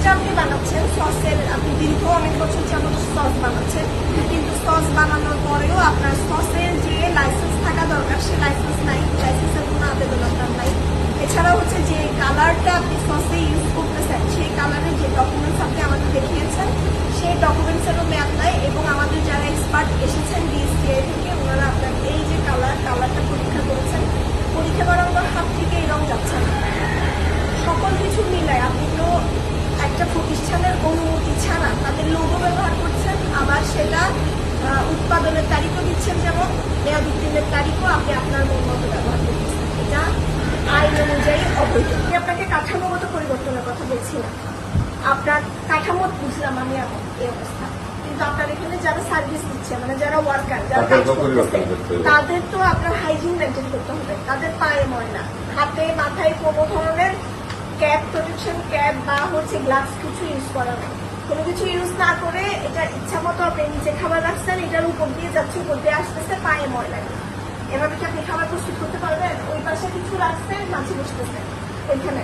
সসটা আপনি বানাচ্ছেন, সসের আপনি দীর্ঘ অনেক বছর যাবত সস বানাচ্ছেন, কিন্তু সস বানানোর পরেও আপনার সসের যে লাইসেন্স থাকা দরকার সে লাইসেন্স নাই, লাইসেন্সের কোনো আবেদন আপনার নাই। এছাড়া হচ্ছে যে কালারটা আপনি সসে ইউজ করতেছেন সেই কালারের যে ডকুমেন্টস আপনি আমাদের দেখিয়েছেন সেই ডকুমেন্টসেরও মেয়াদ নাই, এবং আমাদের যারা এক্সপার্ট এসেছেন ডিএসটিআই থেকে ওনারা আপনার এই যে কালারটা পরীক্ষা করেছেন, পরীক্ষা করার পর হাত থেকে এই রং যাচ্ছে না। সকল কিছু মিলায় আপনি তো একটা প্রতিষ্ঠানের অনুমতি ছাড়া তাদের লোগো ব্যবহার করছেন, আবার সেটা উৎপাদনের তারিখও দিচ্ছেন, যেমন মেয়াদ উত্তীর্ণের তারিখও আপনি আপনার মন মতো ব্যবহার করতেছেন। এটা আইন অনুযায়ী অবৈধ। আমি আপনাকে কাঠামোগত পরিবর্তনের কথা বলছি না, আপনার কাঠামো বুঝলাম আমি এই অবস্থা, কিন্তু আপনার এখানে যারা সার্ভিস দিচ্ছে মানে যারা ওয়ার্কার যারা তাদের তো আপনার হাইজিন মেনটেন করতে হবে। তাদের পায়ে ময়লা, হাতে মাথায় কোনো ধরনের ক্যাপ, প্রোটেকশন ক্যাপ বা হচ্ছে গ্লাভস কিছু ইউজ করা নেই। কোনো কিছু ইউজ না করে এটা ইচ্ছা মতো আপনি নিচে খাবার রাখছেন, এটার উপর দিয়ে যাচ্ছে, উপর দিয়ে আসতেছে, পায়ে ময়লা নেই। এভাবে কি আপনি খাবার প্রস্তুত করতে পারবেন? ওই পাশে কিছু রাখছেন, মাছি বসতেছেন ওইখানে